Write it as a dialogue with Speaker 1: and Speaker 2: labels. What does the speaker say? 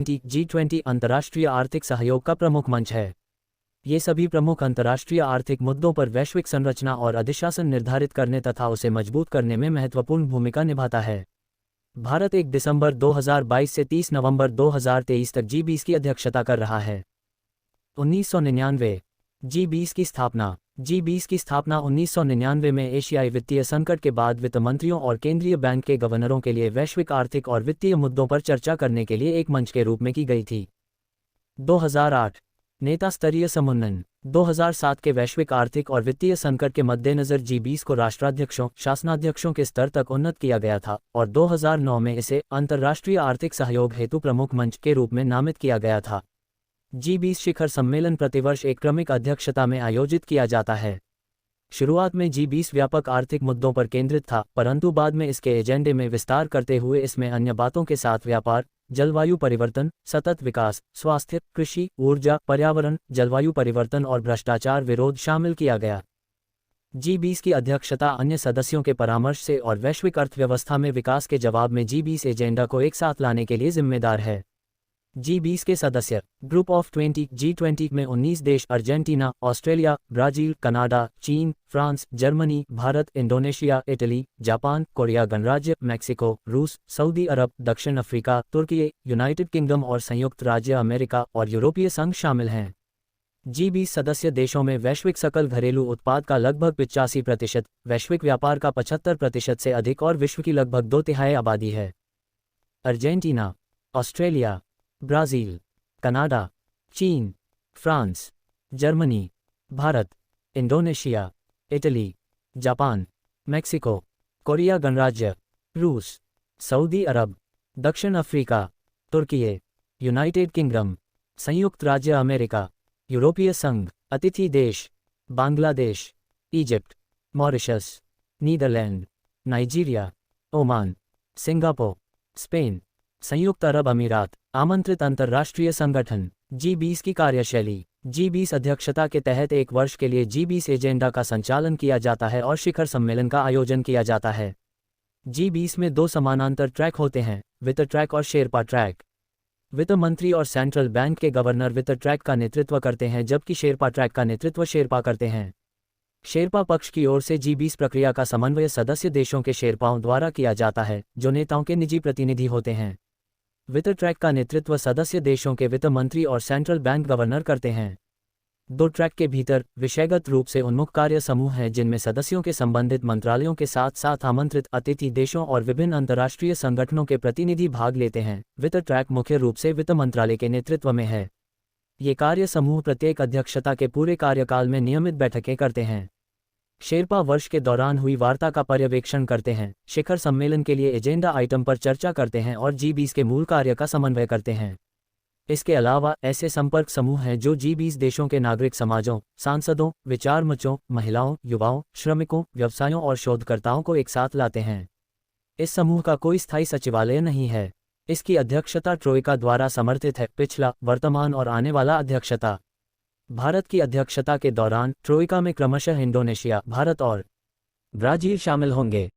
Speaker 1: G20 अंतर्राष्ट्रीय आर्थिक सहयोग का प्रमुख मंच है। ये सभी प्रमुख अंतर्राष्ट्रीय आर्थिक मुद्दों पर वैश्विक संरचना और अधिशासन निर्धारित करने तथा उसे मजबूत करने में महत्वपूर्ण भूमिका निभाता है। भारत 1 दिसंबर 2022 से 30 नवंबर 2023 तक G20 की अध्यक्षता कर रहा है। 1999 G20 की स्थापना। G20 की स्थापना 1999 में एशियाई वित्तीय संकट के बाद वित्त मंत्रियों और केंद्रीय बैंक के गवर्नरों के लिए वैश्विक आर्थिक और वित्तीय मुद्दों पर चर्चा करने के लिए एक मंच के रूप में की गई थी। 2008 नेता स्तरीय समुन्नयन। 2007 के वैश्विक आर्थिक और वित्तीय संकट के मद्देनजर G20 को राष्ट्राध्यक्षों, शासनाध्यक्षों के स्तर तक उन्नत किया गया था और 2009 में इसे अंतर्राष्ट्रीय आर्थिक सहयोग हेतु प्रमुख मंच के रूप में नामित किया गया था। G20 शिखर सम्मेलन प्रतिवर्ष एक क्रमिक अध्यक्षता में आयोजित किया जाता है। शुरुआत में G20 व्यापक आर्थिक मुद्दों पर केंद्रित था, परंतु बाद में इसके एजेंडे में विस्तार करते हुए इसमें अन्य बातों के साथ व्यापार, जलवायु परिवर्तन, सतत विकास, स्वास्थ्य, कृषि, ऊर्जा, पर्यावरण, जलवायु परिवर्तन और भ्रष्टाचार विरोध शामिल किया गया। G20 की अध्यक्षता अन्य सदस्यों के परामर्श से और वैश्विक अर्थव्यवस्था में विकास के जवाब में G20 एजेंडा को एक साथ लाने के लिए जिम्मेदार है। G20 के सदस्य ग्रुप ऑफ 20 G20 में 19 देश अर्जेंटीना, ऑस्ट्रेलिया, ब्राजील, कनाडा, चीन, France, Germany, Bharat, Indonesia, Italy, Japan, Korea गणराज्य, मैक्सिको, रूस, सऊदी अरब, दक्षिण अफ्रीका, तुर्की, यूनाइटेड किंगडम और संयुक्त राज्य अमेरिका और यूरोपीय संघ शामिल हैं। G20 सदस्य देशों में वैश्विक सकल घरेलू उत्पाद का लगभग 85%, वैश्विक व्यापार का 75% से अधिक और विश्व की लगभग 2/3 आबादी है। अर्जेंटीना, ऑस्ट्रेलिया, ब्राज़ील, कनाडा, चीन, France, Germany, Bharat, Indonesia, Italy, Japan, Mexico, Korea गणराज्य, रूस, सऊदी अरब, दक्षिण अफ्रीका, तुर्की, यूनाइटेड किंगडम, संयुक्त राज्य अमेरिका, यूरोपीय संघ, अतिथि देश, Bangladesh, Egypt, Mauritius, Netherlands, Nigeria, Oman, Singapore, Spain, संयुक्त अरब अमीरात। आमंत्रित अंतर्राष्ट्रीय संगठन। G20 की कार्यशैली। G20 अध्यक्षता के तहत एक वर्ष के लिए G20 एजेंडा का संचालन किया जाता है और शिखर सम्मेलन का आयोजन किया जाता है। G20 में 2 समानांतर ट्रैक होते हैं, वित्त ट्रैक और शेरपा ट्रैक। वित्त मंत्री और सेंट्रल बैंक के गवर्नर वित्त ट्रैक का नेतृत्व करते हैं, जबकि शेरपा ट्रैक का नेतृत्व शेरपा करते हैं। शेरपा पक्ष की ओर से G20 प्रक्रिया का समन्वय सदस्य देशों के शेरपाओं द्वारा किया जाता है, जो नेताओं के निजी प्रतिनिधि होते हैं। वित्त ट्रैक का नेतृत्व सदस्य देशों के वित्त मंत्री और सेंट्रल बैंक गवर्नर करते हैं। 2 ट्रैक के भीतर विषयगत रूप से उन्मुख कार्य समूह हैं, जिनमें सदस्यों के संबंधित मंत्रालयों के साथ साथ आमंत्रित अतिथि देशों और विभिन्न अंतर्राष्ट्रीय संगठनों के प्रतिनिधि भाग लेते हैं। वित्त ट्रैक मुख्य रूप से वित्त मंत्रालय के नेतृत्व में है। ये कार्य समूह प्रत्येक अध्यक्षता के पूरे कार्यकाल में नियमित बैठकें करते हैं। शेरपा वर्ष के दौरान हुई वार्ता का पर्यवेक्षण करते हैं, शिखर सम्मेलन के लिए एजेंडा आइटम पर चर्चा करते हैं और G20 के मूल कार्य का समन्वय करते हैं। इसके अलावा ऐसे संपर्क समूह हैं जो G20 देशों के नागरिक समाजों, सांसदों, विचार मंचों, महिलाओं, युवाओं, श्रमिकों, व्यवसायों और शोधकर्ताओं को एक साथ लाते हैं। इस समूह का कोई स्थायी सचिवालय नहीं है। इसकी अध्यक्षता ट्रोइका द्वारा समर्थित है। पिछला, वर्तमान और आने वाला अध्यक्षता। भारत की अध्यक्षता के दौरान ट्रोइका में क्रमशः इंडोनेशिया, भारत और ब्राज़ील शामिल होंगे।